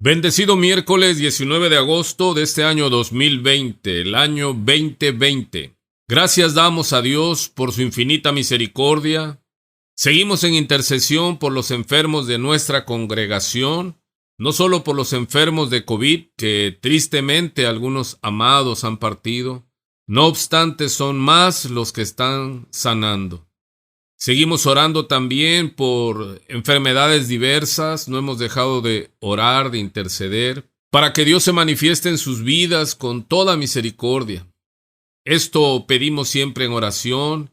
Bendecido miércoles 19 de agosto de este año 2020, el año 2020. Gracias damos a Dios por su infinita misericordia. Seguimos en intercesión por los enfermos de nuestra congregación, no solo por los enfermos de COVID, que tristemente algunos amados han partido. No obstante, son más los que están sanando. Seguimos orando también por enfermedades diversas. No hemos dejado de orar, de interceder, para que Dios se manifieste en sus vidas con toda misericordia. Esto pedimos siempre en oración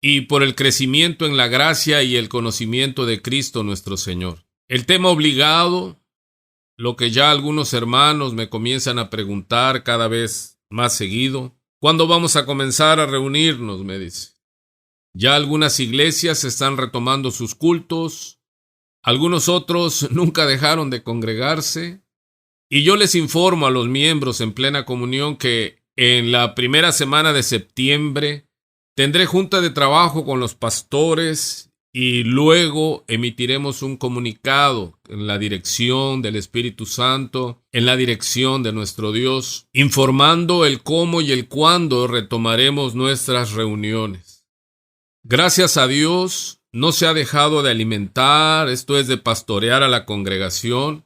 y por el crecimiento en la gracia y el conocimiento de Cristo nuestro Señor. El tema obligado, lo que ya algunos hermanos me comienzan a preguntar cada vez más seguido: ¿cuándo vamos a comenzar a reunirnos?, me dice. Ya algunas iglesias están retomando sus cultos, algunos otros nunca dejaron de congregarse, y yo les informo a los miembros en plena comunión que en la primera semana de septiembre tendré junta de trabajo con los pastores y luego emitiremos un comunicado en la dirección del Espíritu Santo, en la dirección de nuestro Dios, informando el cómo y el cuándo retomaremos nuestras reuniones. Gracias a Dios, no se ha dejado de alimentar, esto es de pastorear a la congregación,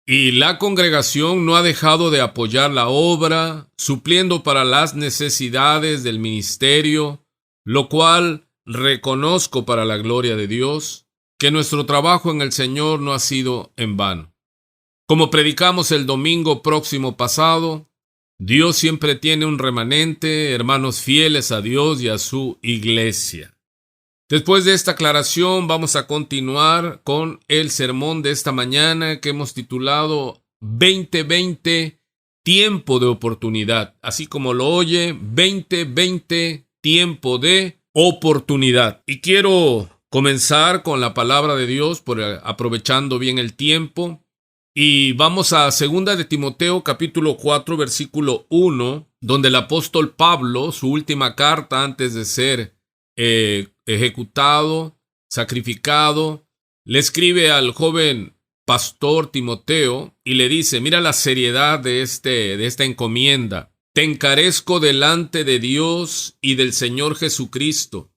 y la congregación no ha dejado de apoyar la obra, supliendo para las necesidades del ministerio, lo cual reconozco para la gloria de Dios, que nuestro trabajo en el Señor no ha sido en vano. Como predicamos el domingo próximo pasado, Dios siempre tiene un remanente, hermanos fieles a Dios y a su iglesia. Después de esta aclaración, vamos a continuar con el sermón de esta mañana que hemos titulado 2020, tiempo de oportunidad. Así como lo oye, 2020, tiempo de oportunidad. Y quiero comenzar con la palabra de Dios, aprovechando bien el tiempo. Y vamos a 2 de Timoteo capítulo 4 versículo 1, donde el apóstol Pablo, su última carta antes de ser ejecutado, sacrificado, le escribe al joven pastor Timoteo y le dice: mira la seriedad de esta encomienda. Te encarezco delante de Dios y del Señor Jesucristo,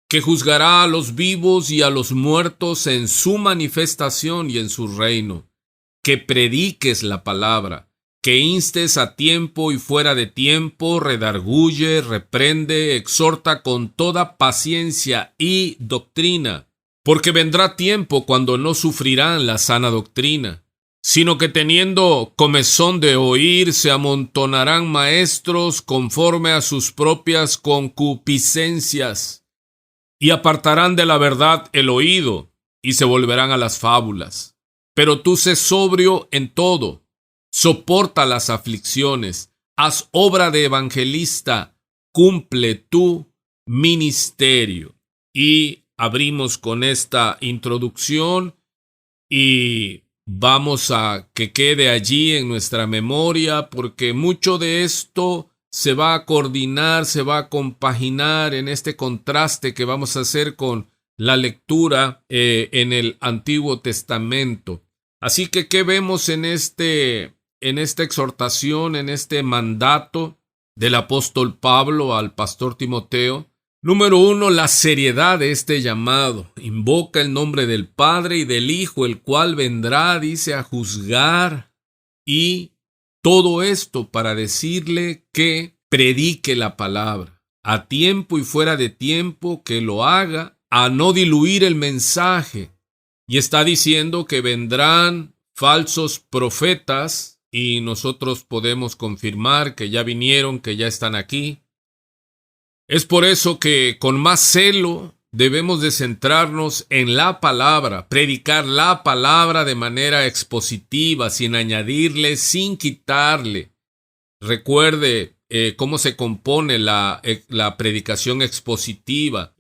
que juzgará a los vivos y a los muertos en su manifestación y en su reino. Que prediques la palabra, que instes a tiempo y fuera de tiempo, redarguye, reprende, exhorta con toda paciencia y doctrina, porque vendrá tiempo cuando no sufrirán la sana doctrina, sino que teniendo comezón de oír, se amontonarán maestros conforme a sus propias concupiscencias, y apartarán de la verdad el oído, y se volverán a las fábulas. Pero tú sé sobrio en todo, soporta las aflicciones, haz obra de evangelista, cumple tu ministerio. Y abrimos con esta introducción y vamos a que quede allí en nuestra memoria, porque mucho de esto se va a coordinar, se va a compaginar en este contraste que vamos a hacer con la lectura en el Antiguo Testamento. Así que, ¿qué vemos en esta exhortación, en este mandato del apóstol Pablo al pastor Timoteo? Número 1, la seriedad de este llamado. Invoca el nombre del Padre y del Hijo, el cual vendrá, dice, a juzgar, y todo esto para decirle que predique la palabra, a tiempo y fuera de tiempo, que lo haga, a no diluir el mensaje. Y está diciendo que vendrán falsos profetas, y nosotros podemos confirmar que ya vinieron, que ya están aquí. Es por eso que con más celo debemos de centrarnos en la palabra, predicar la palabra de manera expositiva, sin añadirle, sin quitarle. Recuerde cómo se compone la predicación expositiva.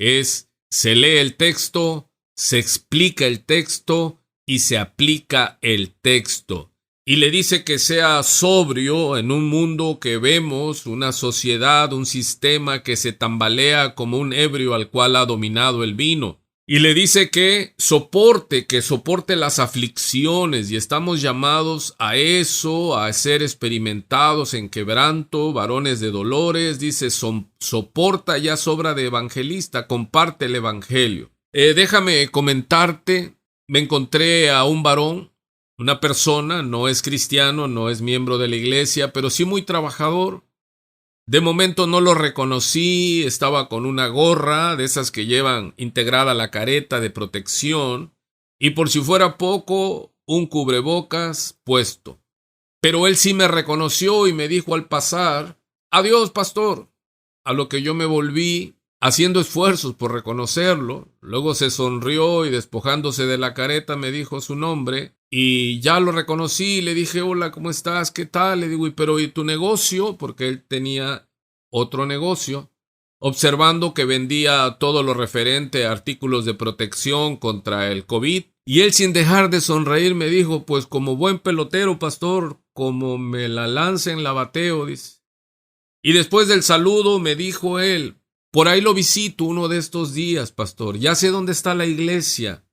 Se lee el texto, se explica el texto y se aplica el texto. Y le dice que sea sobrio en un mundo que vemos, una sociedad, un sistema que se tambalea como un ebrio al cual ha dominado el vino. Y le dice que soporte las aflicciones, y estamos llamados a eso, a ser experimentados en quebranto, varones de dolores. Dice, soporta, ya sobra de evangelista, comparte el evangelio. Déjame comentarte, me encontré a un varón, una persona, no es cristiano, no es miembro de la iglesia, pero sí muy trabajador. De momento no lo reconocí, estaba con una gorra de esas que llevan integrada la careta de protección y por si fuera poco, un cubrebocas puesto. Pero él sí me reconoció y me dijo al pasar, adiós, pastor. A lo que yo me volví haciendo esfuerzos por reconocerlo. Luego se sonrió y despojándose de la careta me dijo su nombre y ya lo reconocí. Le dije, hola, ¿cómo estás? ¿Qué tal? Le digo, ¿y tu negocio? Porque él tenía otro negocio, observando que vendía todo lo referente a artículos de protección contra el COVID. Y él, sin dejar de sonreír, me dijo, pues como buen pelotero, pastor, como me la lancen, la bateo, dice. Y después del saludo me dijo él, por ahí lo visito uno de estos días, pastor, ya sé dónde está la iglesia.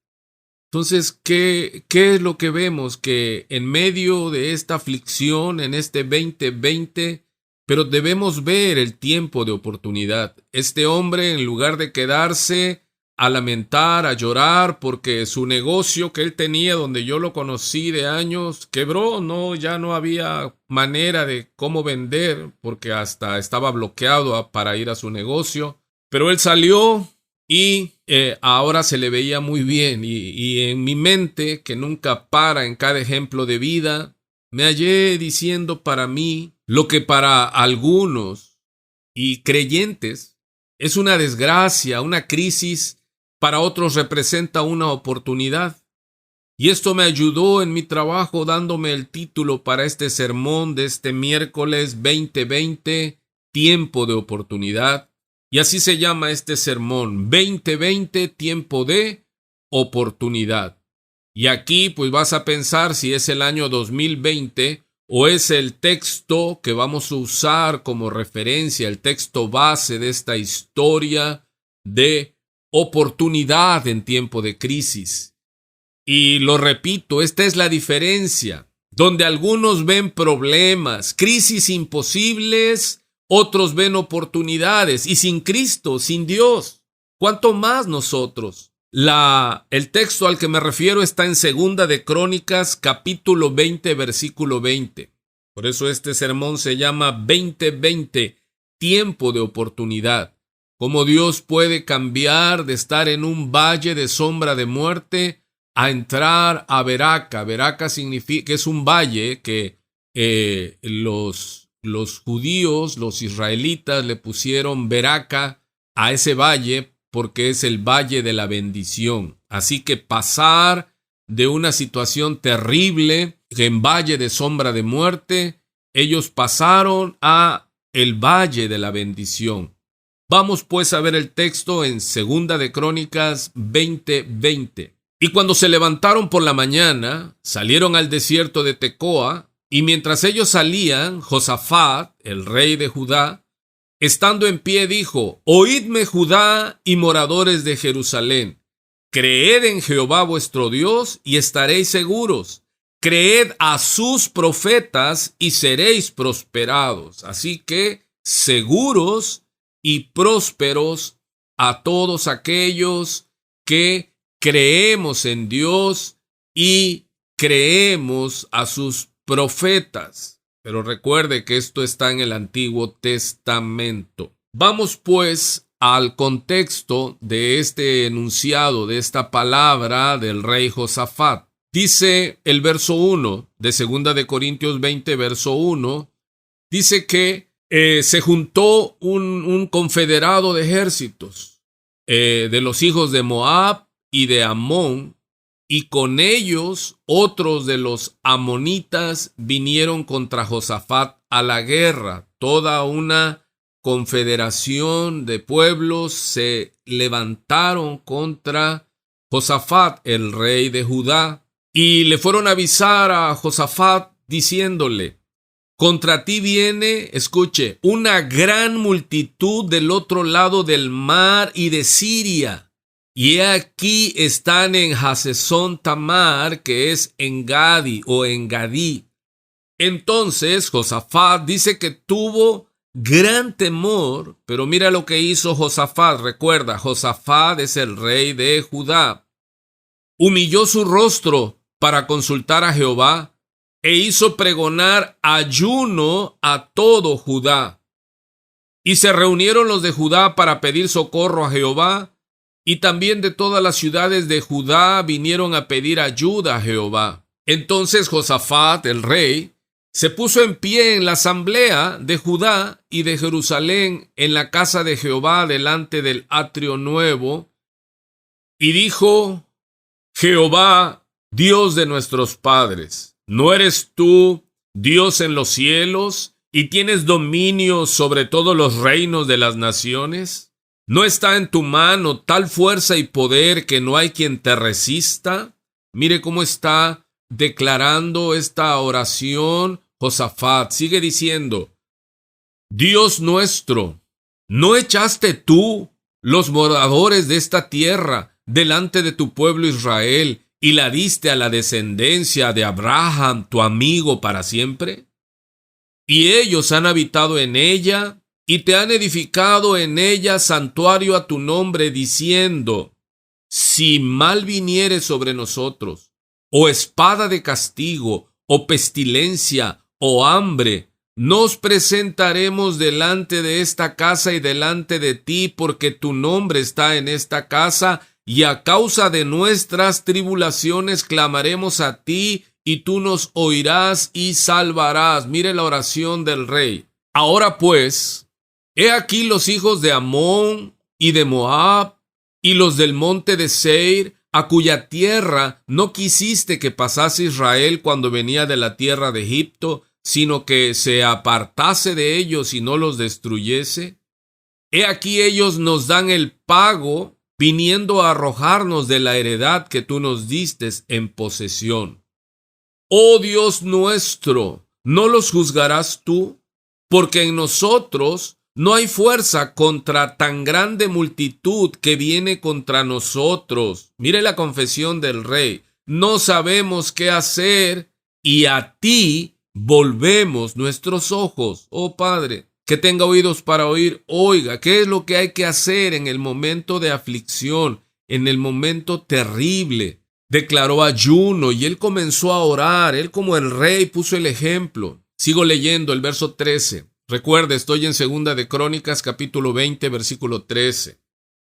Entonces, ¿qué es lo que vemos? Que en medio de esta aflicción, en este 2020, pero debemos ver el tiempo de oportunidad. Este hombre, en lugar de quedarse a lamentar, a llorar, porque su negocio que él tenía, donde yo lo conocí de años, quebró, ya no había manera de cómo vender, porque hasta estaba bloqueado para ir a su negocio. Pero él salió y ahora se le veía muy bien. Y en mi mente, que nunca para en cada ejemplo de vida, me hallé diciendo para mí lo que para algunos y creyentes es una desgracia, una crisis, para otros representa una oportunidad. Y esto me ayudó en mi trabajo dándome el título para este sermón de este miércoles 2020, tiempo de oportunidad. Y así se llama este sermón, 2020, tiempo de oportunidad. Y aquí pues vas a pensar si es el año 2020 o es el texto que vamos a usar como referencia, el texto base de esta historia de oportunidad en tiempo de crisis. Y lo repito, esta es la diferencia, donde algunos ven problemas, crisis imposibles, otros ven oportunidades, y sin Cristo, sin Dios, ¿cuánto más nosotros? El texto al que me refiero está en Segunda de Crónicas, capítulo 20, versículo 20. Por eso este sermón se llama 2020, tiempo de oportunidad. Cómo Dios puede cambiar de estar en un valle de sombra de muerte a entrar a Beraca. Beraca significa que es un valle que los judíos, los israelitas le pusieron Beraca a ese valle porque es el valle de la bendición. Así que pasar de una situación terrible en valle de sombra de muerte, ellos pasaron a el valle de la bendición. Vamos pues a ver el texto en Segunda de Crónicas 20:20. Y cuando se levantaron por la mañana, salieron al desierto de Tecoa, y mientras ellos salían, Josafat, el rey de Judá, estando en pie, dijo: Oídme, Judá y moradores de Jerusalén, creed en Jehová vuestro Dios y estaréis seguros. Creed a sus profetas y seréis prosperados. Así que seguros y prósperos a todos aquellos que creemos en Dios y creemos a sus profetas. Pero recuerde que esto está en el Antiguo Testamento. Vamos pues al contexto de este enunciado, de esta palabra del rey Josafat. Dice el verso 1 de 2 de Corintios 20, verso 1, dice que se juntó un confederado de ejércitos de los hijos de Moab y de Amón, y con ellos otros de los amonitas vinieron contra Josafat a la guerra. Toda una confederación de pueblos se levantaron contra Josafat, el rey de Judá, y le fueron a avisar a Josafat diciéndole: contra ti viene, escuche, una gran multitud del otro lado del mar y de Siria. Y he aquí están en Hasesón Tamar, que es Engadi o Engadí. Entonces Josafat dice que tuvo gran temor, pero mira lo que hizo Josafat. Recuerda, Josafat es el rey de Judá. Humilló su rostro para consultar a Jehová e hizo pregonar ayuno a todo Judá. Y se reunieron los de Judá para pedir socorro a Jehová, y también de todas las ciudades de Judá vinieron a pedir ayuda a Jehová. Entonces Josafat, el rey, se puso en pie en la asamblea de Judá y de Jerusalén en la casa de Jehová delante del atrio nuevo, y dijo: Jehová, Dios de nuestros padres, ¿no eres tú Dios en los cielos y tienes dominio sobre todos los reinos de las naciones? ¿No está en tu mano tal fuerza y poder que no hay quien te resista? Mire cómo está declarando esta oración Josafat. Sigue diciendo: Dios nuestro, ¿no echaste tú los moradores de esta tierra delante de tu pueblo Israel y la diste a la descendencia de Abraham, tu amigo, para siempre? Y ellos han habitado en ella y te han edificado en ella santuario a tu nombre, diciendo: si mal viniere sobre nosotros, o espada de castigo, o pestilencia, o hambre, nos presentaremos delante de esta casa y delante de ti, porque tu nombre está en esta casa, y a causa de nuestras tribulaciones clamaremos a ti, y tú nos oirás y salvarás. Mire la oración del rey. Ahora pues, he aquí los hijos de Amón y de Moab y los del monte de Seir, a cuya tierra no quisiste que pasase Israel cuando venía de la tierra de Egipto, sino que se apartase de ellos y no los destruyese. He aquí ellos nos dan el pago, viniendo a arrojarnos de la heredad que tú nos distes en posesión. Oh Dios nuestro, ¿no los juzgarás tú? Porque en nosotros no hay fuerza contra tan grande multitud que viene contra nosotros. Mire la confesión del rey. No sabemos qué hacer y a ti volvemos nuestros ojos. Oh Padre, que tenga oídos para oír, oiga, ¿qué es lo que hay que hacer en el momento de aflicción, en el momento terrible? Declaró ayuno y él comenzó a orar. Él, como el rey, puso el ejemplo. Sigo leyendo el verso 13. Recuerde, estoy en 2 de Crónicas, capítulo 20, versículo 13.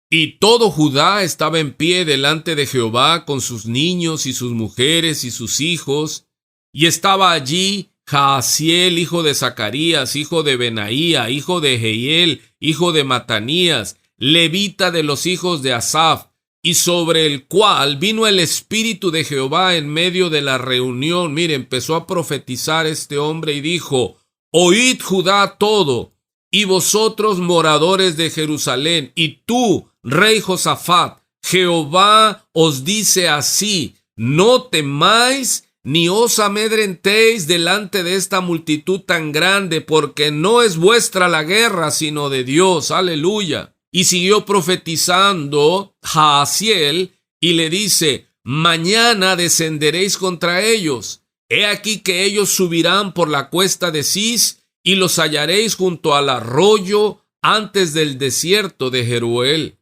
Y todo Judá estaba en pie delante de Jehová con sus niños y sus mujeres y sus hijos. Y estaba allí Jaasiel, hijo de Zacarías, hijo de Benaía, hijo de Jehiel, hijo de Matanías, levita de los hijos de Asaf, y sobre el cual vino el Espíritu de Jehová en medio de la reunión. Mire, empezó a profetizar este hombre y dijo: oíd Judá todo, y vosotros moradores de Jerusalén, y tú, rey Josafat, Jehová os dice así: no temáis ni os amedrentéis delante de esta multitud tan grande, porque no es vuestra la guerra, sino de Dios. Aleluya. Y siguió profetizando Jaasiel y le dice: mañana descenderéis contra ellos. He aquí que ellos subirán por la cuesta de Cis y los hallaréis junto al arroyo antes del desierto de Jeruel.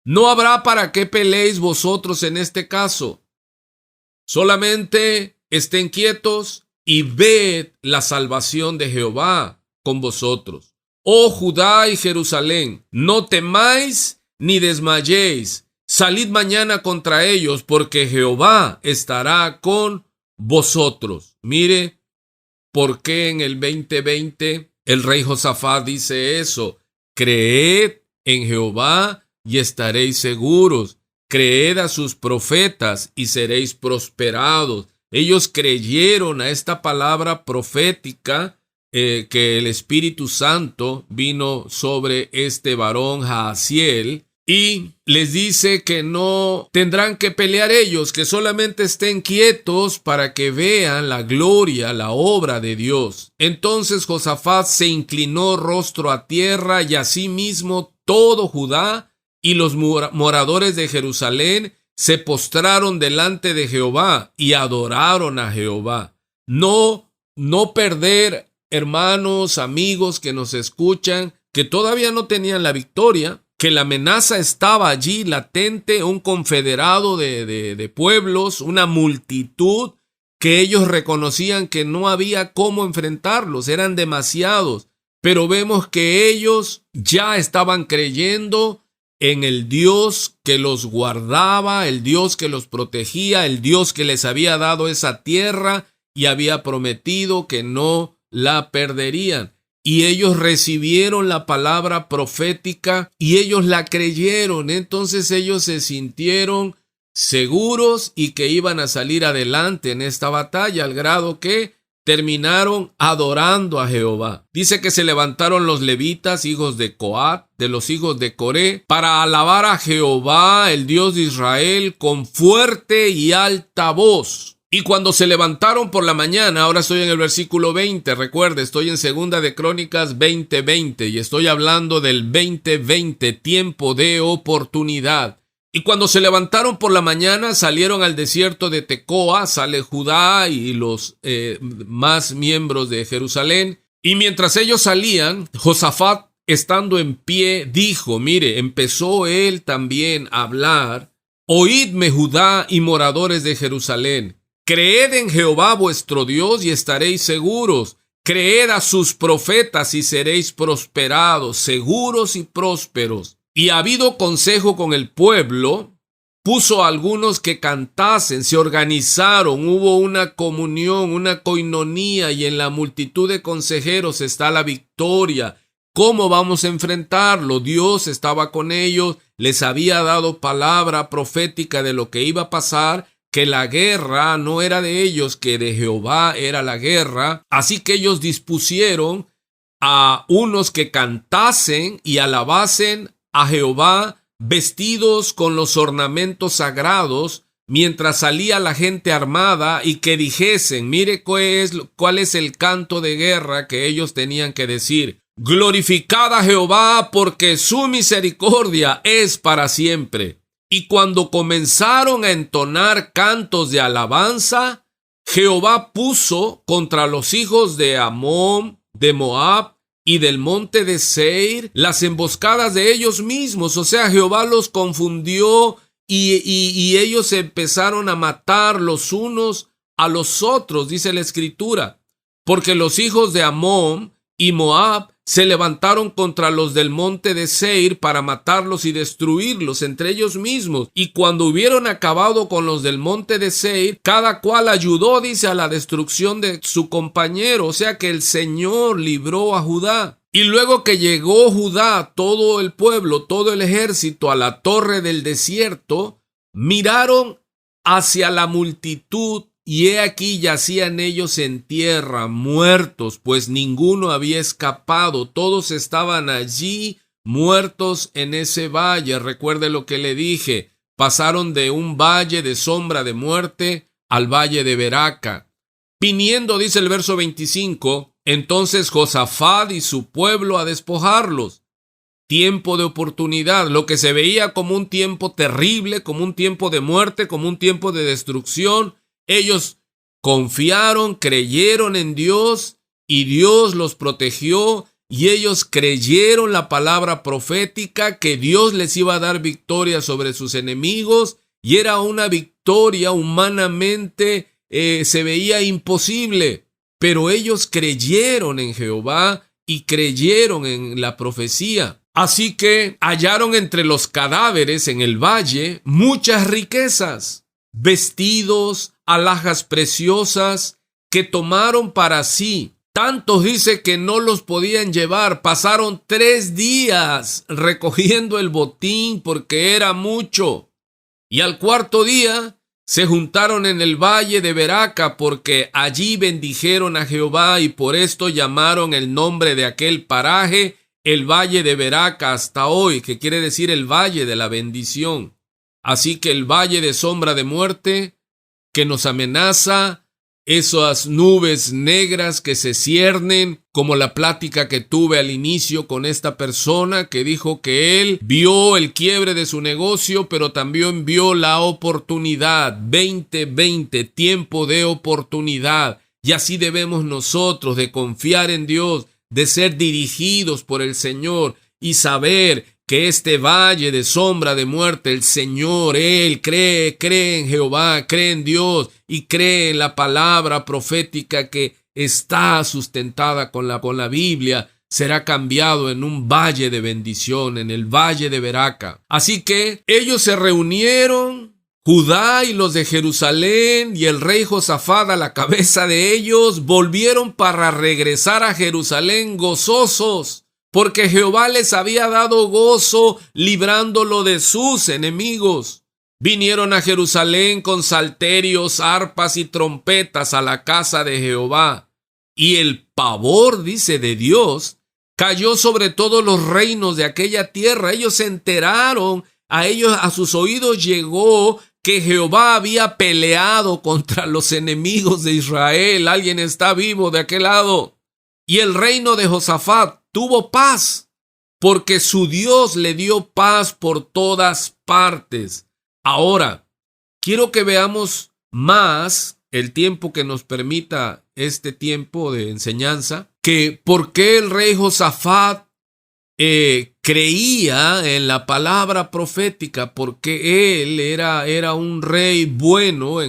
No habrá para qué peleéis vosotros en este caso. Solamente estén quietos y ved la salvación de Jehová con vosotros. Oh Judá y Jerusalén, no temáis ni desmayéis. Salid mañana contra ellos, porque Jehová estará con vosotros. Mire por qué en el 2020 el rey Josafat dice eso: creed en Jehová y estaréis seguros. Creed a sus profetas y seréis prosperados. Ellos creyeron a esta palabra profética que el Espíritu Santo vino sobre este varón Jaasiel, y les dice que no tendrán que pelear ellos, que solamente estén quietos para que vean la gloria, la obra de Dios. Entonces Josafat se inclinó rostro a tierra, y asimismo todo Judá y los moradores de Jerusalén se postraron delante de Jehová y adoraron a Jehová. No perder, hermanos, amigos que nos escuchan, que todavía no tenían la victoria, que la amenaza estaba allí latente, un confederado de pueblos, una multitud que ellos reconocían que no había cómo enfrentarlos, eran demasiados, pero vemos que ellos ya estaban creyendo en el Dios que los guardaba, el Dios que los protegía, el Dios que les había dado esa tierra y había prometido que no la perderían. Y ellos recibieron la palabra profética y ellos la creyeron. Entonces ellos se sintieron seguros y que iban a salir adelante en esta batalla, al grado que terminaron adorando a Jehová. Dice que se levantaron los levitas, hijos de Coat, de los hijos de Coré, para alabar a Jehová, el Dios de Israel, con fuerte y alta voz. Y cuando se levantaron por la mañana, ahora estoy en el versículo 20, recuerde, estoy en Segunda de Crónicas 20:20 y estoy hablando del 2020, tiempo de oportunidad. Y cuando se levantaron por la mañana, salieron al desierto de Tecoa, sale Judá y los más miembros de Jerusalén. Y mientras ellos salían, Josafat, estando en pie, dijo, mire, empezó él también a hablar: oídme, Judá y moradores de Jerusalén. Creed en Jehová vuestro Dios y estaréis seguros. Creed a sus profetas y seréis prosperados, seguros y prósperos. Y habido consejo con el pueblo, puso a algunos que cantasen, se organizaron, hubo una comunión, una coinonía, y en la multitud de consejeros está la victoria. ¿Cómo vamos a enfrentarlo? Dios estaba con ellos, les había dado palabra profética de lo que iba a pasar, que la guerra no era de ellos, que de Jehová era la guerra. Así que ellos dispusieron a unos que cantasen y alabasen a Jehová vestidos con los ornamentos sagrados, mientras salía la gente armada, y que dijesen, mire cuál es el canto de guerra que ellos tenían que decir: glorificad a Jehová, porque su misericordia es para siempre. Y cuando comenzaron a entonar cantos de alabanza, Jehová puso contra los hijos de Amón, de Moab y del monte de Seir las emboscadas de ellos mismos. O sea, Jehová los confundió y ellos empezaron a matar los unos a los otros, dice la Escritura. Porque los hijos de Amón y Moab se levantaron contra los del monte de Seir para matarlos y destruirlos entre ellos mismos. Y cuando hubieron acabado con los del monte de Seir, cada cual ayudó, dice, a la destrucción de su compañero. O sea que el Señor libró a Judá. Y luego que llegó Judá, todo el pueblo, todo el ejército, a la torre del desierto, miraron hacia la multitud, y he aquí yacían ellos en tierra, muertos, pues ninguno había escapado. Todos estaban allí, muertos en ese valle. Recuerde lo que le dije. Pasaron de un valle de sombra de muerte al valle de Beraca. Viniendo, dice el verso 25, entonces Josafat y su pueblo a despojarlos. Tiempo de oportunidad, lo que se veía como un tiempo terrible, como un tiempo de muerte, como un tiempo de destrucción. Ellos confiaron, creyeron en Dios y Dios los protegió, y ellos creyeron la palabra profética que Dios les iba a dar victoria sobre sus enemigos, y era una victoria humanamente se veía imposible, pero ellos creyeron en Jehová y creyeron en la profecía. Así que hallaron entre los cadáveres en el valle muchas riquezas, vestidos, alhajas preciosas que tomaron para sí. Tantos, dice, que no los podían llevar. Pasaron 3 días recogiendo el botín porque era mucho. Y al 4.º día se juntaron en el valle de Beraca, porque allí bendijeron a Jehová, y por esto llamaron el nombre de aquel paraje el valle de Beraca hasta hoy, que quiere decir el valle de la bendición. Así que el valle de sombra de muerte que nos amenaza esas nubes negras que se ciernen, como la plática que tuve al inicio con esta persona que dijo que él vio el quiebre de su negocio, pero también vio la oportunidad. 2020, tiempo de oportunidad. Y así debemos nosotros de confiar en Dios, de ser dirigidos por el Señor y saber que este valle de sombra de muerte, el Señor, Él cree en Jehová, cree en Dios y cree en la palabra profética que está sustentada con la Biblia, será cambiado en un valle de bendición, en el valle de Beraca. Así que ellos se reunieron, Judá y los de Jerusalén, y el rey Josafat a la cabeza de ellos, volvieron para regresar a Jerusalén gozosos, porque Jehová les había dado gozo librándolo de sus enemigos. Vinieron a Jerusalén con salterios, arpas y trompetas a la casa de Jehová. Y el pavor, dice, de Dios cayó sobre todos los reinos de aquella tierra. Ellos se enteraron, a sus oídos llegó que Jehová había peleado contra los enemigos de Israel. Alguien está vivo de aquel lado. Y el reino de Josafat tuvo paz, porque su Dios le dio paz por todas partes. Ahora, quiero que veamos más el tiempo que nos permita este tiempo de enseñanza, que por qué el rey Josafat creía en la palabra profética, porque él era un rey bueno,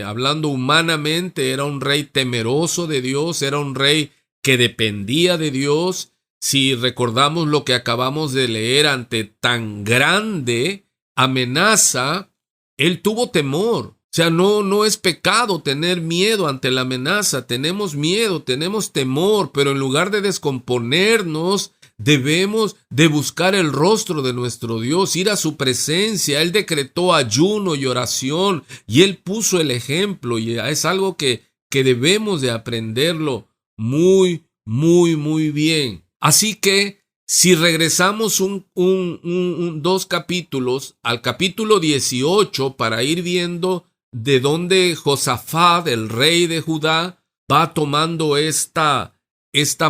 hablando humanamente, era un rey temeroso de Dios, era un rey que dependía de Dios. Si recordamos lo que acabamos de leer, ante tan grande amenaza, él tuvo temor. O sea, no es pecado tener miedo ante la amenaza. Tenemos miedo, tenemos temor, pero en lugar de descomponernos, debemos de buscar el rostro de nuestro Dios, ir a su presencia. Él decretó ayuno y oración, y él puso el ejemplo, y es algo que debemos de aprenderlo muy, muy, muy bien. Así que si regresamos dos capítulos al capítulo 18 para ir viendo de dónde Josafat, el rey de Judá, va tomando esta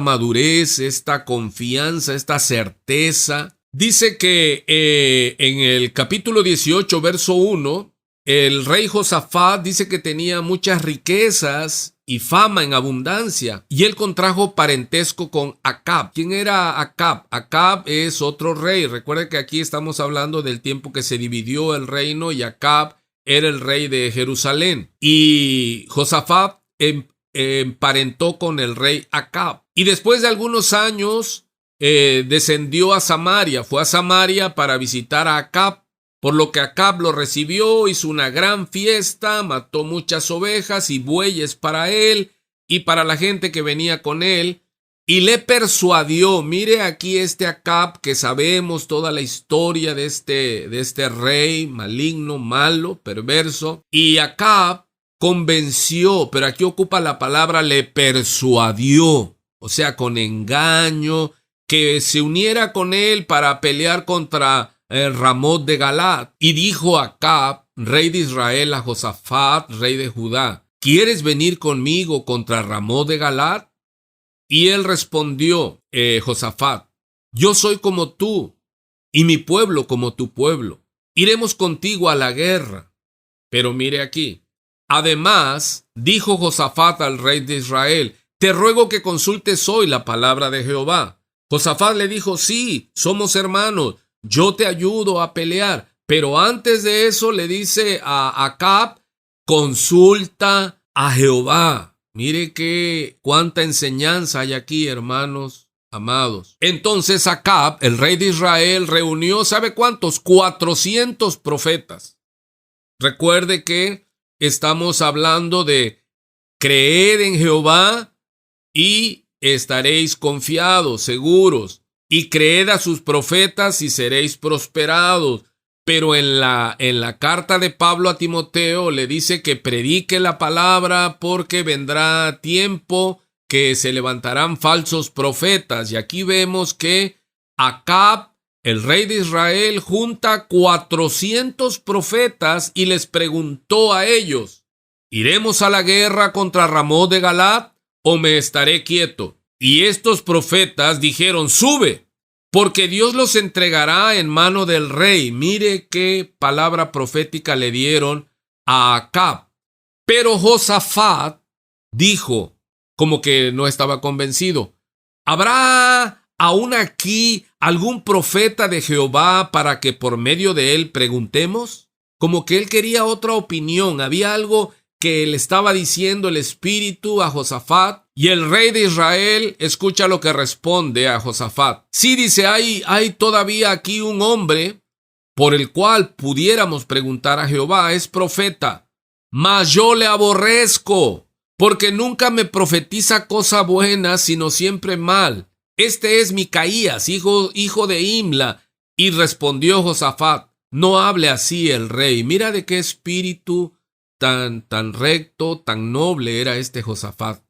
madurez, esta confianza, esta certeza. Dice que en el capítulo 18, verso 1, el rey Josafat dice que tenía muchas riquezas y fama en abundancia, y él contrajo parentesco con Acab. ¿Quién era Acab? Acab es otro rey. Recuerda que aquí estamos hablando del tiempo que se dividió el reino, y Acab era el rey de Jerusalén. Y Josafat emparentó con el rey Acab. Y después de algunos años descendió a Samaria, fue a Samaria para visitar a Acab. Por lo que Acab lo recibió, hizo una gran fiesta, mató muchas ovejas y bueyes para él y para la gente que venía con él, y le persuadió. Mire aquí Acab, que sabemos toda la historia de este rey maligno, malo, perverso. Y Acab convenció, pero aquí ocupa la palabra le persuadió, o sea, con engaño, que se uniera con él para pelear contra Ramot de Galaad. Y dijo Acab, rey de Israel, a Josafat, rey de Judá: ¿quieres venir conmigo contra Ramot de Galaad? Y él respondió, Josafat: yo soy como tú, y mi pueblo como tu pueblo. Iremos contigo a la guerra. Pero mire aquí. Además, dijo Josafat al rey de Israel: te ruego que consultes hoy la palabra de Jehová. Josafat le dijo: sí, somos hermanos, yo te ayudo a pelear. Pero antes de eso le dice a Acab: consulta a Jehová. Mire cuánta enseñanza hay aquí, hermanos amados. Entonces Acab, el rey de Israel, reunió, ¿sabe cuántos? 400 profetas. Recuerde que estamos hablando de creed en Jehová y estaréis confiados, seguros. Y creed a sus profetas y seréis prosperados. Pero en la carta de Pablo a Timoteo le dice que predique la palabra, porque vendrá tiempo que se levantarán falsos profetas. Y aquí vemos que Acab, el rey de Israel, junta 400 profetas y les preguntó a ellos: ¿Iremos a la guerra contra Ramot de Galaad o me estaré quieto? Y estos profetas dijeron, sube, porque Dios los entregará en mano del rey. Mire qué palabra profética le dieron a Acab. Pero Josafat dijo, como que no estaba convencido, ¿habrá aún aquí algún profeta de Jehová para que por medio de él preguntemos? Como que él quería otra opinión. Había algo que le estaba diciendo el Espíritu a Josafat. Y el rey de Israel escucha lo que responde a Josafat. Sí, dice, hay todavía aquí un hombre por el cual pudiéramos preguntar a Jehová. Es profeta, mas yo le aborrezco, porque nunca me profetiza cosa buena, sino siempre mal. Este es Micaías, hijo de Imla. Y respondió Josafat, no hable así el rey. Mira de qué espíritu tan recto, tan noble era este Josafat.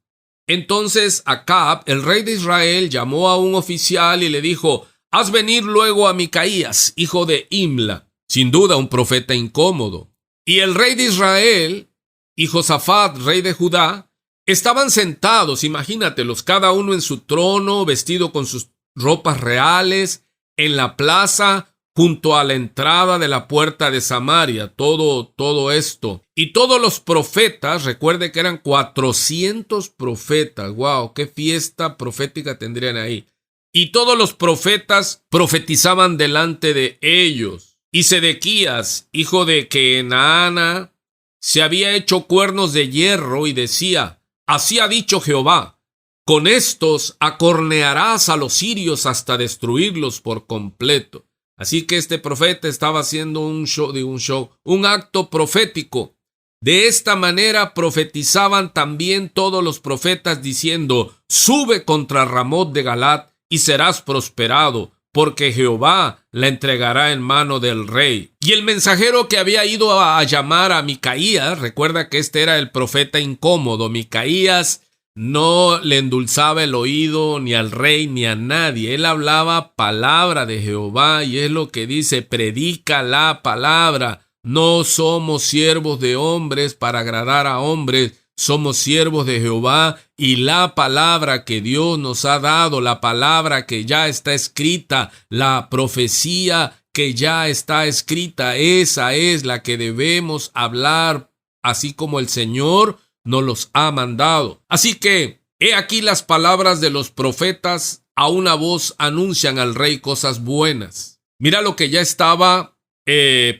Entonces Acab, el rey de Israel, llamó a un oficial y le dijo, haz venir luego a Micaías, hijo de Imla. Sin duda un profeta incómodo. Y el rey de Israel y Josafat, rey de Judá, estaban sentados, imagínatelos, cada uno en su trono, vestido con sus ropas reales, en la plaza, junto a la entrada de la puerta de Samaria, todo esto. Y todos los profetas, recuerde que eran 400 profetas. ¡Wow! ¡Qué fiesta profética tendrían ahí! Y todos los profetas profetizaban delante de ellos. Y Sedequías, hijo de Kenaana, se había hecho cuernos de hierro y decía, así ha dicho Jehová, con estos acornearás a los sirios hasta destruirlos por completo. Así que este profeta estaba haciendo un acto profético. De esta manera profetizaban también todos los profetas diciendo, sube contra Ramot de Galaad y serás prosperado, porque Jehová la entregará en mano del rey. Y el mensajero que había ido a llamar a Micaías, recuerda que este era el profeta incómodo, Micaías no le endulzaba el oído ni al rey ni a nadie. Él hablaba palabra de Jehová y es lo que dice, predica la palabra. No somos siervos de hombres para agradar a hombres, somos siervos de Jehová y la palabra que Dios nos ha dado, la palabra que ya está escrita, la profecía que ya está escrita, esa es la que debemos hablar, así como el Señor nos los ha mandado. Así que, he aquí las palabras de los profetas, a una voz anuncian al rey cosas buenas. Mira lo que ya estaba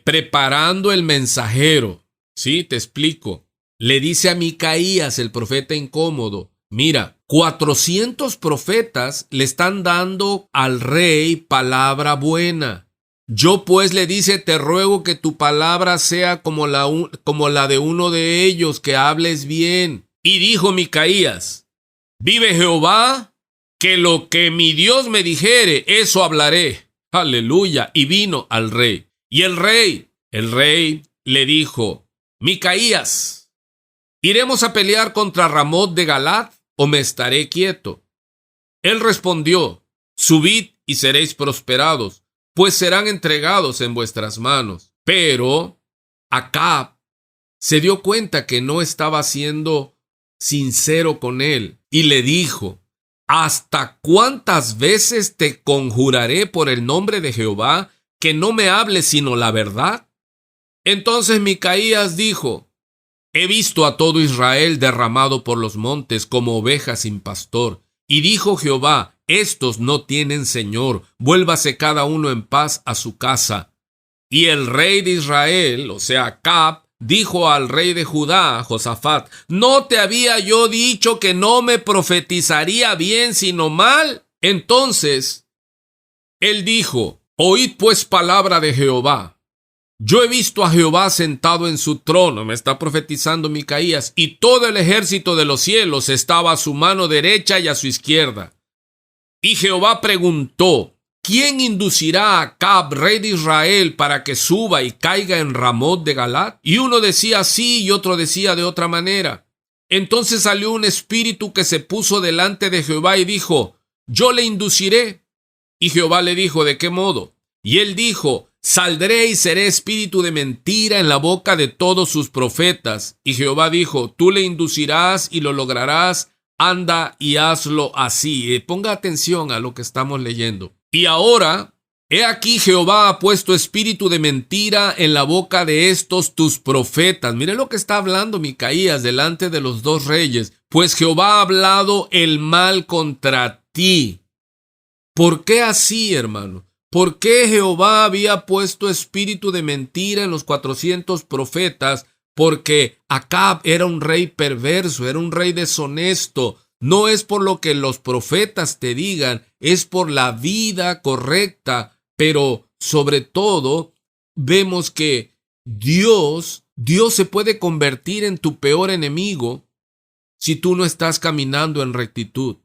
preparando el mensajero. Sí, te explico. Le dice a Micaías, el profeta incómodo, mira, 400 profetas le están dando al rey palabra buena. Yo pues, le dice, te ruego que tu palabra sea como la de uno de ellos, que hables bien. Y dijo Micaías, vive Jehová, que lo que mi Dios me dijere, eso hablaré. Aleluya. Y vino al rey. Y el rey le dijo, Micaías, ¿iremos a pelear contra Ramot de Galaad o me estaré quieto? Él respondió, subid y seréis prosperados, pues serán entregados en vuestras manos. Pero Acab se dio cuenta que no estaba siendo sincero con él y le dijo, ¿hasta cuántas veces te conjuraré por el nombre de Jehová que no me hables sino la verdad? Entonces Micaías dijo, he visto a todo Israel derramado por los montes como ovejas sin pastor. Y dijo Jehová, estos no tienen señor, vuélvase cada uno en paz a su casa. Y el rey de Israel, o sea, Acab, dijo al rey de Judá, Josafat, ¿no te había yo dicho que no me profetizaría bien sino mal? Entonces él dijo, oíd pues palabra de Jehová. Yo he visto a Jehová sentado en su trono, me está profetizando Micaías, y todo el ejército de los cielos estaba a su mano derecha y a su izquierda. Y Jehová preguntó, ¿quién inducirá a Acab, rey de Israel, para que suba y caiga en Ramot de Galaad? Y uno decía así y otro decía de otra manera. Entonces salió un espíritu que se puso delante de Jehová y dijo, yo le induciré. Y Jehová le dijo, ¿de qué modo? Y él dijo, saldré y seré espíritu de mentira en la boca de todos sus profetas. Y Jehová dijo, tú le inducirás y lo lograrás, anda y hazlo así. Ponga atención a lo que estamos leyendo. Y ahora, he aquí Jehová ha puesto espíritu de mentira en la boca de estos tus profetas. Mire lo que está hablando Micaías delante de los dos reyes. Pues Jehová ha hablado el mal contra ti. ¿Por qué así, hermano? ¿Por qué Jehová había puesto espíritu de mentira en los 400 profetas? Porque Acab era un rey perverso, era un rey deshonesto. No es por lo que los profetas te digan, es por la vida correcta. Pero sobre todo, vemos que Dios se puede convertir en tu peor enemigo si tú no estás caminando en rectitud.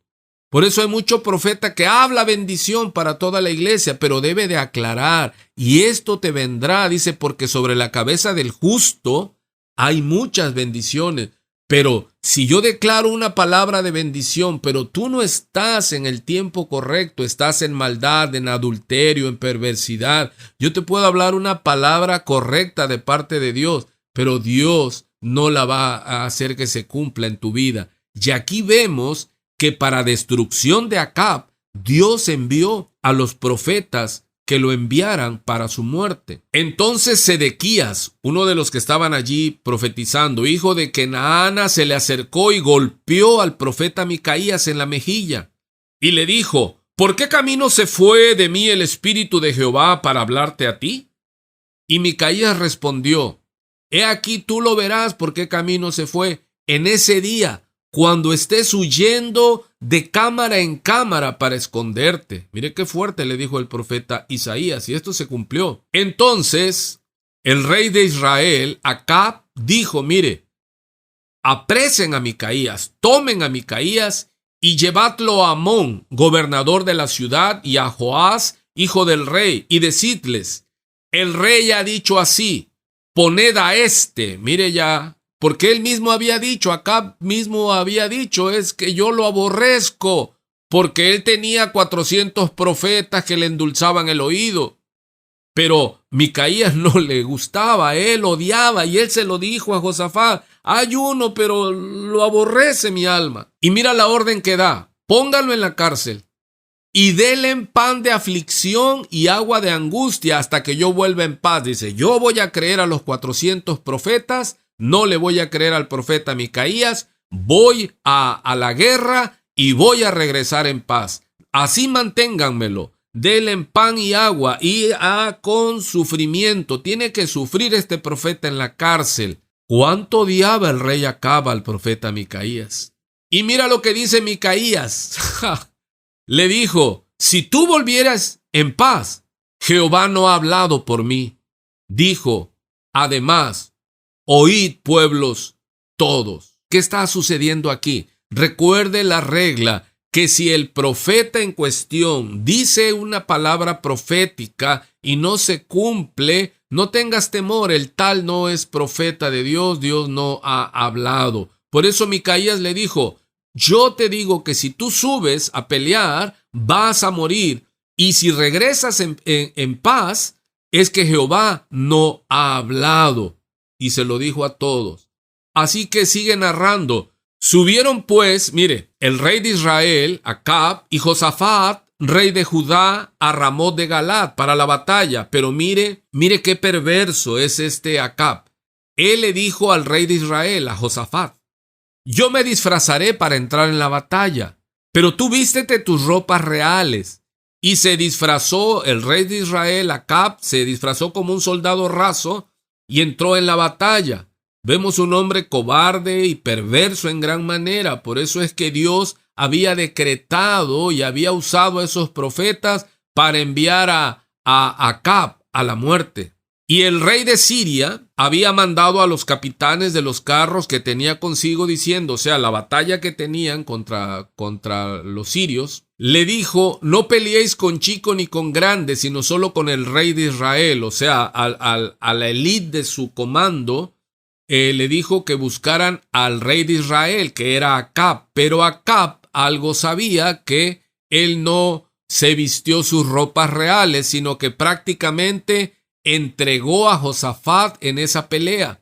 Por eso hay mucho profeta que habla bendición para toda la iglesia, pero debe de aclarar. Y esto te vendrá, dice, porque sobre la cabeza del justo hay muchas bendiciones. Pero si yo declaro una palabra de bendición, pero tú no estás en el tiempo correcto, estás en maldad, en adulterio, en perversidad, yo te puedo hablar una palabra correcta de parte de Dios, pero Dios no la va a hacer que se cumpla en tu vida. Y aquí vemos que para destrucción de Acab, Dios envió a los profetas que lo enviaran para su muerte. Entonces Sedequías, uno de los que estaban allí profetizando, hijo de Kenaana, se le acercó y golpeó al profeta Micaías en la mejilla y le dijo, ¿por qué camino se fue de mí el espíritu de Jehová para hablarte a ti? Y Micaías respondió, he aquí tú lo verás por qué camino se fue en ese día, cuando estés huyendo de cámara en cámara para esconderte. Mire qué fuerte le dijo el profeta Isaías, y esto se cumplió. Entonces, el rey de Israel, Acab, dijo, mire, apresen a Micaías, tomen a Micaías y llevadlo a Amón, gobernador de la ciudad, y a Joás, hijo del rey, y decidles, el rey ha dicho así, poned a este, mire ya, porque él mismo había dicho, Acab mismo había dicho, es que yo lo aborrezco, porque él tenía 400 profetas que le endulzaban el oído. Pero Micaías no le gustaba, él odiaba, y él se lo dijo a Josafat, hay uno, pero lo aborrece mi alma. Y mira la orden que da, póngalo en la cárcel, y déle pan de aflicción y agua de angustia hasta que yo vuelva en paz. Dice, yo voy a creer a los 400 profetas, no le voy a creer al profeta Micaías, voy a la guerra y voy a regresar en paz. Así manténganmelo, denle pan y agua y con sufrimiento. Tiene que sufrir este profeta en la cárcel. ¿Cuánto odiaba el rey Acab al profeta Micaías? Y mira lo que dice Micaías. Le dijo, si tú volvieras en paz, Jehová no ha hablado por mí. Dijo, además, oíd pueblos todos. ¿Qué está sucediendo aquí? Recuerde la regla que si el profeta en cuestión dice una palabra profética y no se cumple, no tengas temor, el tal no es profeta de Dios, Dios no ha hablado. Por eso Micaías le dijo, yo te digo que si tú subes a pelear, vas a morir, y si regresas en paz, es que Jehová no ha hablado. Y se lo dijo a todos. Así que sigue narrando. Subieron pues, mire, el rey de Israel, Acab, y Josafat, rey de Judá, a Ramot de Galad para la batalla. Pero mire qué perverso es este Acab. Él le dijo al rey de Israel, a Josafat, yo me disfrazaré para entrar en la batalla, pero tú vístete tus ropas reales. Y se disfrazó el rey de Israel, Acab, se disfrazó como un soldado raso, y entró en la batalla. Vemos un hombre cobarde y perverso en gran manera. Por eso es que Dios había decretado y había usado a esos profetas para enviar a Acab a la muerte. Y el rey de Siria había mandado a los capitanes de los carros que tenía consigo diciendo, o sea, la batalla que tenían contra los sirios, le dijo, no peleéis con chico ni con grande, sino solo con el rey de Israel, o sea, a la élite de su comando, le dijo que buscaran al rey de Israel, que era Acab, pero Acab algo sabía, que él no se vistió sus ropas reales, sino que prácticamente entregó a Josafat en esa pelea.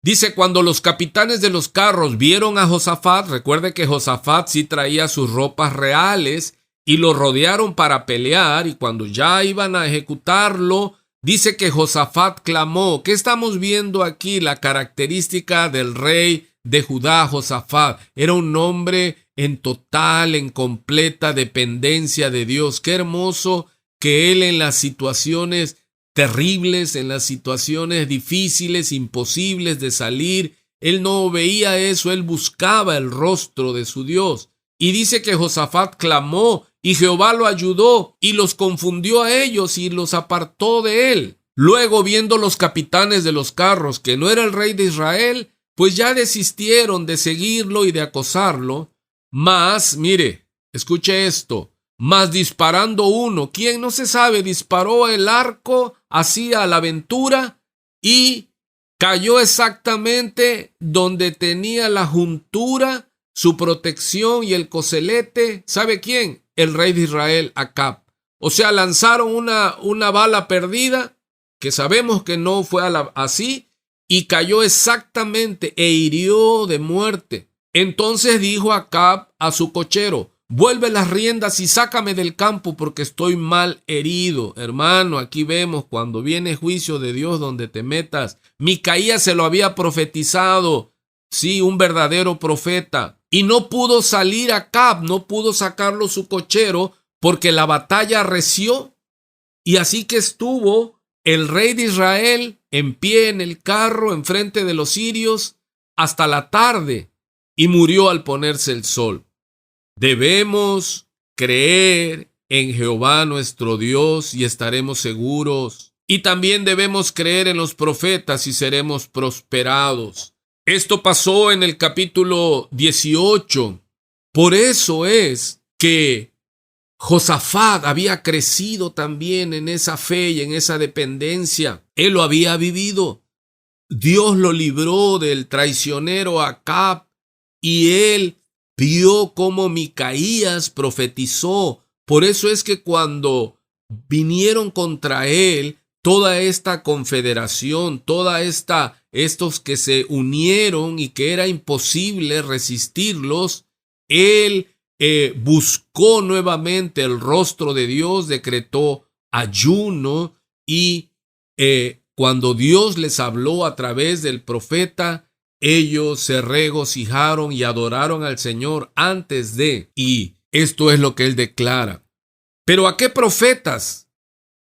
Dice, cuando los capitanes de los carros vieron a Josafat, recuerde que Josafat sí traía sus ropas reales y lo rodearon para pelear, y cuando ya iban a ejecutarlo, dice que Josafat clamó. ¿Qué estamos viendo aquí? La característica del rey de Judá, Josafat. Era un hombre en total, en completa dependencia de Dios. Qué hermoso que él en las situaciones terribles, en las situaciones difíciles, imposibles de salir, él no veía eso, él buscaba el rostro de su Dios. Y dice que Josafat clamó y Jehová lo ayudó y los confundió a ellos y los apartó de él. Luego, viendo los capitanes de los carros que no era el rey de Israel, pues ya desistieron de seguirlo y de acosarlo. Mas, mire, escuche esto, mas disparando uno, quien no se sabe, disparó el arco hacia la aventura y cayó exactamente donde tenía la juntura, su protección y el coselete. ¿Sabe quién? El rey de Israel, Acab. O sea, lanzaron una bala perdida, que sabemos que no fue así, y cayó exactamente e hirió de muerte. Entonces dijo Acab a su cochero, vuelve las riendas y sácame del campo porque estoy mal herido. Hermano, aquí vemos cuando viene juicio de Dios donde te metas. Micaías se lo había profetizado. Sí, un verdadero profeta. Y no pudo salir Acab, no pudo sacarlo su cochero porque la batalla arreció. Y así que estuvo el rey de Israel en pie en el carro enfrente de los sirios hasta la tarde y murió al ponerse el sol. Debemos creer en Jehová nuestro Dios y estaremos seguros. Y también debemos creer en los profetas y seremos prosperados. Esto pasó en el capítulo 18. Por eso es que Josafat había crecido también en esa fe y en esa dependencia. Él lo había vivido. Dios lo libró del traicionero Acab y él vio cómo Micaías profetizó. Por eso es que cuando vinieron contra él, toda esta confederación, estos que se unieron y que era imposible resistirlos, él buscó nuevamente el rostro de Dios, decretó ayuno y cuando Dios les habló a través del profeta, ellos se regocijaron y adoraron al Señor antes de, y esto es lo que él declara. Pero ¿a qué profetas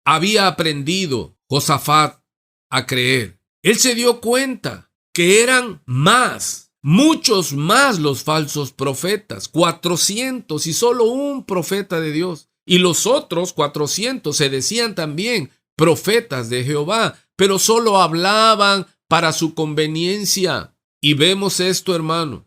había aprendido Josafat a creer? Él se dio cuenta que eran muchos más los falsos profetas, 400 y solo un profeta de Dios. Y los otros 400 se decían también profetas de Jehová, pero solo hablaban para su conveniencia. Y vemos esto, hermano,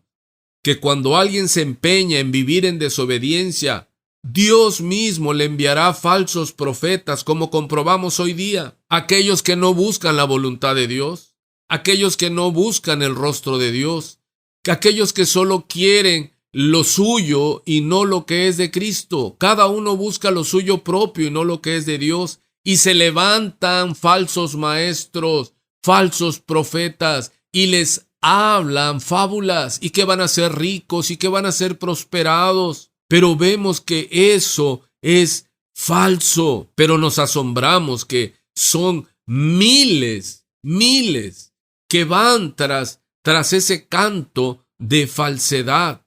que cuando alguien se empeña en vivir en desobediencia, Dios mismo le enviará falsos profetas, como comprobamos hoy día. Aquellos que no buscan la voluntad de Dios, aquellos que no buscan el rostro de Dios, aquellos que solo quieren lo suyo y no lo que es de Cristo. Cada uno busca lo suyo propio y no lo que es de Dios. Y se levantan falsos maestros, falsos profetas y les hablan fábulas y que van a ser ricos y que van a ser prosperados. Pero vemos que eso es falso, pero nos asombramos que son miles que van tras ese canto de falsedad.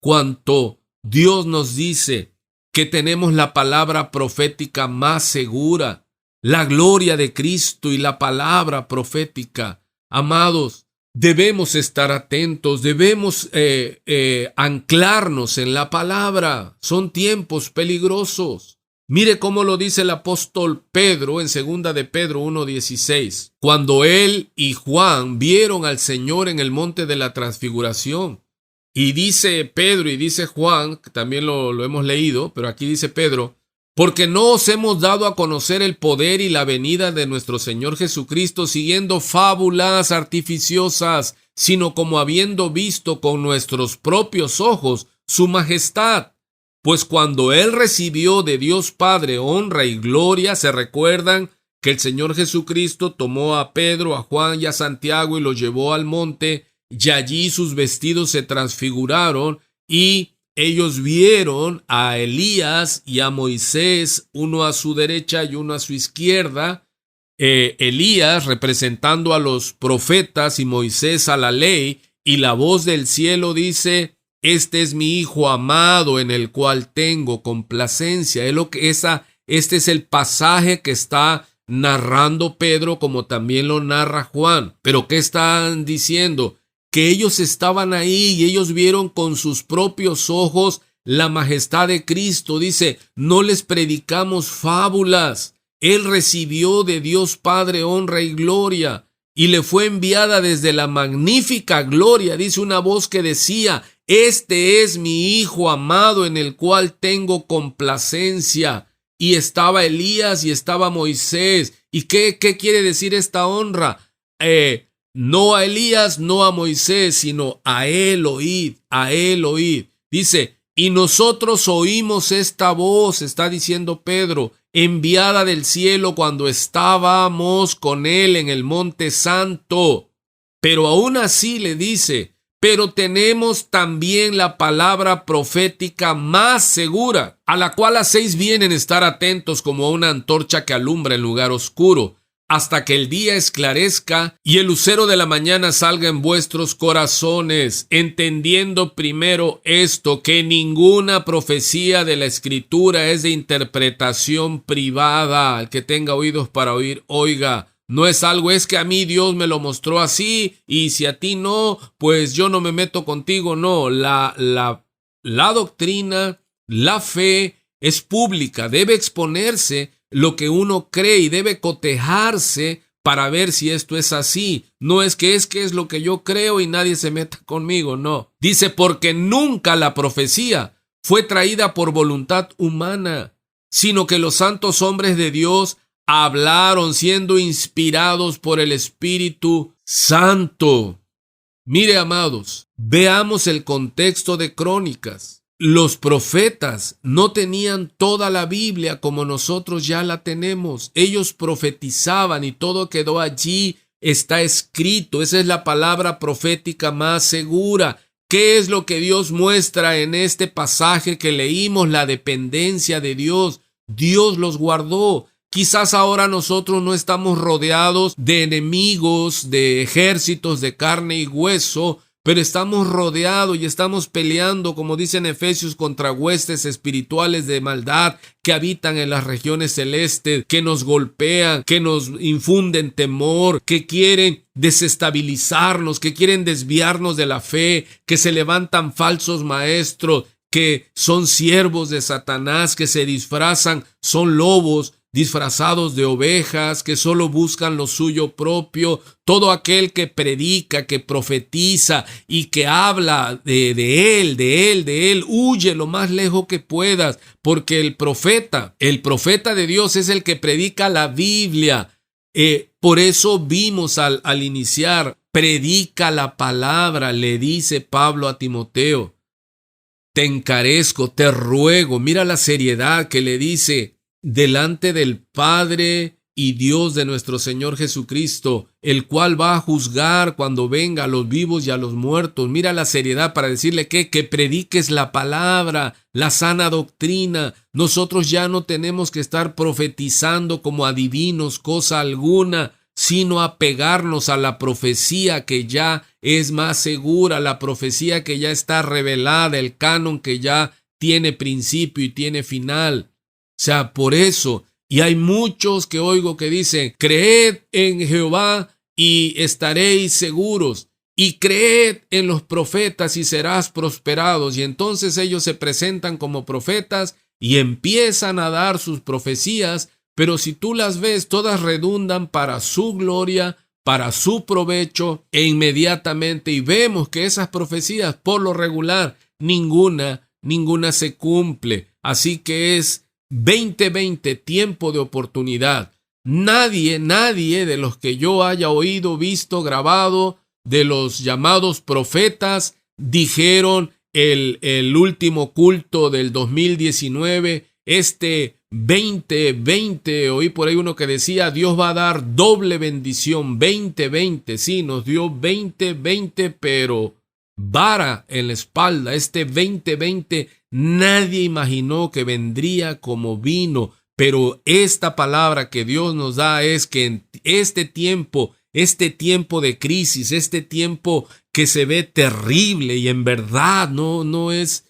Cuanto Dios nos dice que tenemos la palabra profética más segura, la gloria de Cristo y la palabra profética. Amados, debemos estar atentos, debemos anclarnos en la palabra. Son tiempos peligrosos. Mire cómo lo dice el apóstol Pedro en 2 de Pedro 1:16. Cuando él y Juan vieron al Señor en el monte de la transfiguración. Y dice Pedro y dice Juan, que también lo hemos leído, pero aquí dice Pedro, porque no os hemos dado a conocer el poder y la venida de nuestro Señor Jesucristo siguiendo fábulas artificiosas, sino como habiendo visto con nuestros propios ojos su majestad. Pues cuando él recibió de Dios Padre honra y gloria, se recuerdan que el Señor Jesucristo tomó a Pedro, a Juan y a Santiago y los llevó al monte, y allí sus vestidos se transfiguraron y ellos vieron a Elías y a Moisés, uno a su derecha y uno a su izquierda. Elías representando a los profetas y Moisés a la ley, y la voz del cielo dice: este es mi Hijo amado en el cual tengo complacencia. Este es el pasaje que está narrando Pedro, como también lo narra Juan. Pero ¿qué están diciendo? Que ellos estaban ahí y ellos vieron con sus propios ojos la majestad de Cristo. Dice: no les predicamos fábulas. Él recibió de Dios Padre honra y gloria, y le fue enviada desde la magnífica gloria, dice, una voz que decía: este es mi Hijo amado en el cual tengo complacencia. Y estaba Elías y estaba Moisés. ¿Y qué quiere decir esta honra? No a Elías, no a Moisés, sino a él oíd, a él oíd. Dice: y nosotros oímos esta voz, está diciendo Pedro, enviada del cielo cuando estábamos con él en el monte santo. Pero aún así le dice: pero tenemos también la palabra profética más segura, a la cual hacéis bien en estar atentos como a una antorcha que alumbra en lugar oscuro, hasta que el día esclarezca y el lucero de la mañana salga en vuestros corazones, entendiendo primero esto, que ninguna profecía de la Escritura es de interpretación privada. El que tenga oídos para oír, oiga. No es algo, es que a mí Dios me lo mostró así, y si a ti no, pues yo no me meto contigo. No, la doctrina, la fe es pública, debe exponerse lo que uno cree y debe cotejarse para ver si esto es así. No es que es lo que yo creo y nadie se meta conmigo, no. Dice: porque nunca la profecía fue traída por voluntad humana, sino que los santos hombres de Dios hablaron siendo inspirados por el Espíritu Santo. Mire, amados, veamos el contexto de Crónicas. Los profetas no tenían toda la Biblia como nosotros ya la tenemos. Ellos profetizaban y todo quedó allí, está escrito. Esa es la palabra profética más segura. ¿Qué es lo que Dios muestra en este pasaje que leímos? La dependencia de Dios. Dios los guardó. Quizás ahora nosotros no estamos rodeados de enemigos, de ejércitos de carne y hueso, pero estamos rodeados y estamos peleando, como dice en Efesios, contra huestes espirituales de maldad que habitan en las regiones celestes, que nos golpean, que nos infunden temor, que quieren desestabilizarnos, que quieren desviarnos de la fe, que se levantan falsos maestros, que son siervos de Satanás, que se disfrazan, son lobos disfrazados de ovejas, que solo buscan lo suyo propio. Todo aquel que predica, que profetiza y que habla de él, huye lo más lejos que puedas, porque el profeta de Dios es el que predica la Biblia. Por eso vimos al iniciar, predica la palabra, le dice Pablo a Timoteo. Te encarezco, te ruego, mira la seriedad que le dice, delante del Padre y Dios de nuestro Señor Jesucristo, el cual va a juzgar cuando venga a los vivos y a los muertos. Mira la seriedad para decirle que prediques la palabra, la sana doctrina. Nosotros ya no tenemos que estar profetizando como adivinos cosa alguna, sino apegarnos a la profecía que ya es más segura, la profecía que ya está revelada, el canon que ya tiene principio y tiene final. O sea, por eso, y hay muchos que oigo que dicen: creed en Jehová y estaréis seguros, y creed en los profetas y serás prosperados. Y entonces ellos se presentan como profetas y empiezan a dar sus profecías, pero si tú las ves, todas redundan para su gloria, para su provecho, e inmediatamente, y vemos que esas profecías, por lo regular, ninguna se cumple. Así que es 2020, tiempo de oportunidad. Nadie de los que yo haya oído, visto, grabado, de los llamados profetas, dijeron el último culto del 2019, este 2020. Oí por ahí uno que decía, Dios va a dar doble bendición, 2020. Sí, nos dio 2020, pero vara en la espalda. Este 2020 nadie imaginó que vendría como vino, pero esta palabra que Dios nos da es que en este tiempo de crisis, este tiempo que se ve terrible y en verdad no es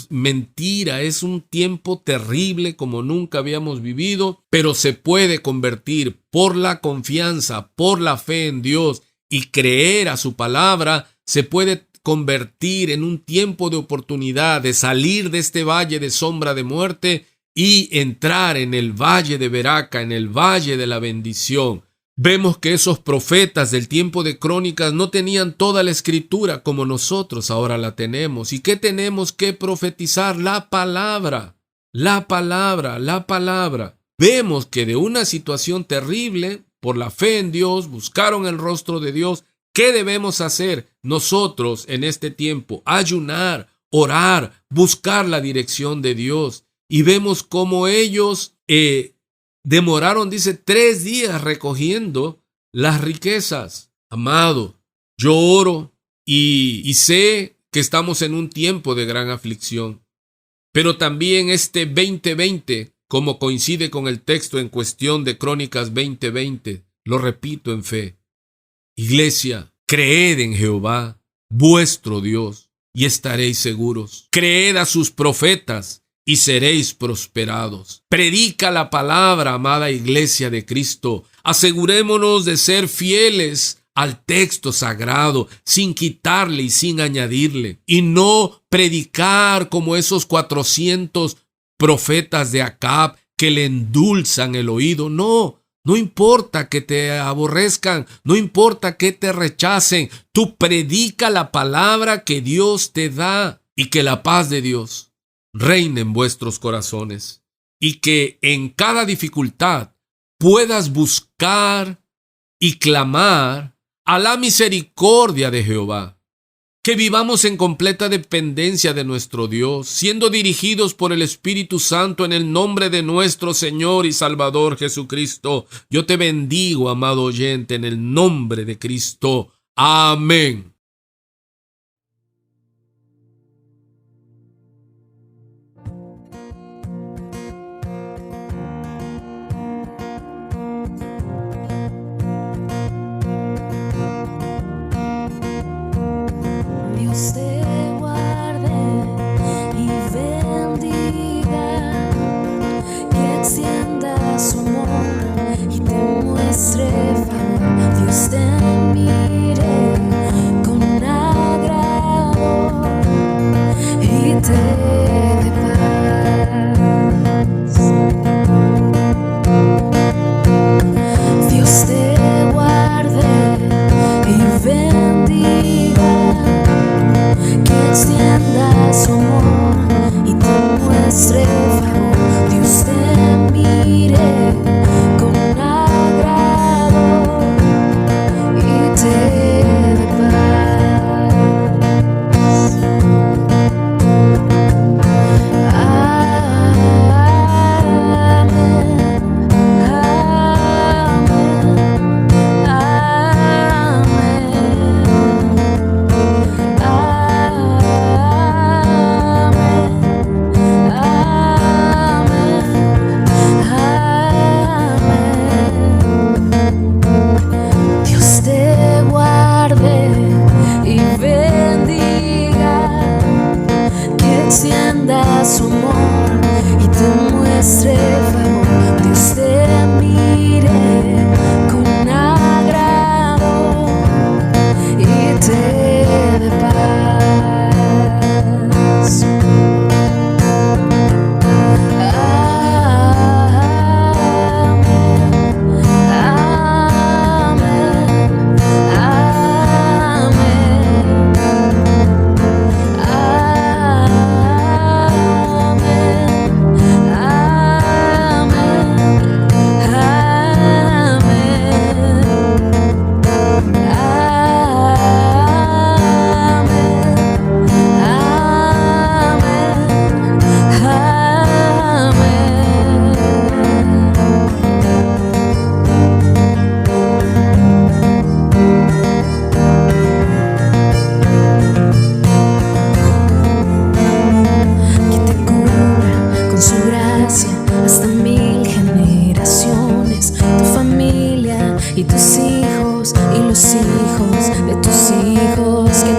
mentira, es un tiempo terrible como nunca habíamos vivido, pero se puede convertir por la confianza, por la fe en Dios y creer a su palabra, se puede convertir en un tiempo de oportunidad de salir de este valle de sombra de muerte y entrar en el valle de Beraca, en el valle de la bendición. Vemos que esos profetas del tiempo de Crónicas no tenían toda la escritura como nosotros ahora la tenemos. ¿Y qué tenemos que profetizar? La palabra, la palabra, la palabra. Vemos que de una situación terrible, por la fe en Dios, buscaron el rostro de Dios. ¿Qué debemos hacer nosotros en este tiempo? Ayunar, orar, buscar la dirección de Dios. Y vemos cómo ellos demoraron, dice, 3 días recogiendo las riquezas. Amado, yo oro y sé que estamos en un tiempo de gran aflicción. Pero también este 2020, como coincide con el texto en cuestión de Crónicas 20:20, lo repito en fe. Iglesia, creed en Jehová, vuestro Dios, y estaréis seguros. Creed a sus profetas y seréis prosperados. Predica la palabra, amada iglesia de Cristo. Asegurémonos de ser fieles al texto sagrado, sin quitarle y sin añadirle. Y no predicar como esos 400 profetas de Acab que le endulzan el oído. No importa que te aborrezcan, no importa que te rechacen. Tú predica la palabra que Dios te da y que la paz de Dios reine en vuestros corazones y que en cada dificultad puedas buscar y clamar a la misericordia de Jehová. Que vivamos en completa dependencia de nuestro Dios, siendo dirigidos por el Espíritu Santo en el nombre de nuestro Señor y Salvador Jesucristo. Yo te bendigo, amado oyente, en el nombre de Cristo. Amén. Dios te guarde y bendiga, que extienda su amor y te muestre favor. Dios te mire con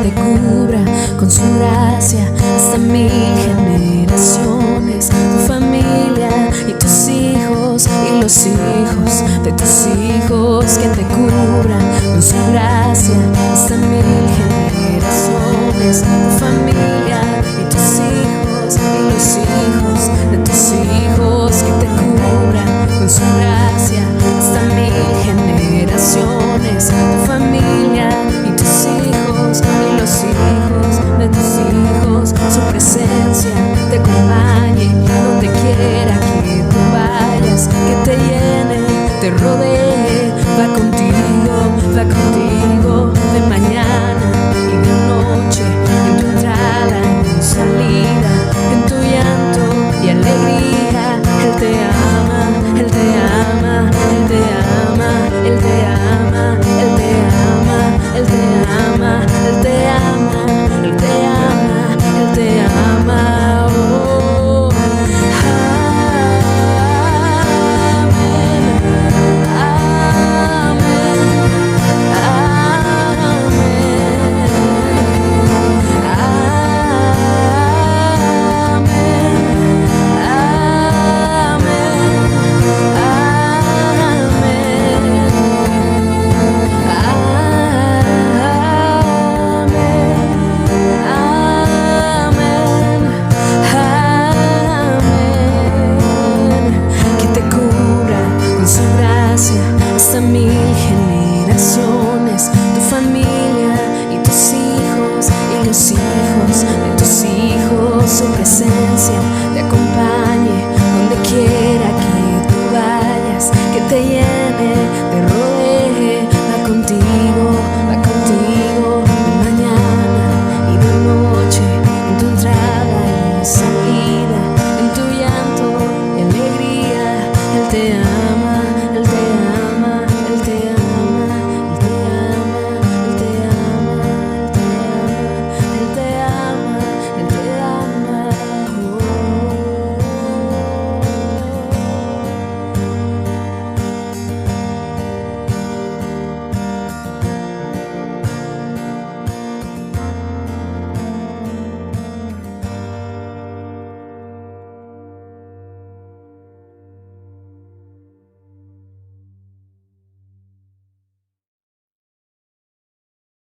te cubra con su gracia hasta 1000 generaciones, tu familia y tus hijos y los hijos de tus hijos, que te cubra con su gracia hasta 1000 generaciones, tu familia y tus hijos y los hijos de tus hijos, que te cubra con su gracia hasta 1000 generaciones, tu familia y tus hijos y los hijos de tus hijos, su presencia te acompañe donde quiera que tú vayas, que te llene, te rodee, va contigo de mañana y de noche, en tu entrada, en tu salida, en tu llanto y alegría. Él te ama, Él te ama, Él te ama, Él te ama, Él te ama, Él te ama, Él te ama, Él te ama, Él te ama. Oh, hasta 1000 generaciones, tu familia y tus hijos y los hijos de tus hijos, su presencia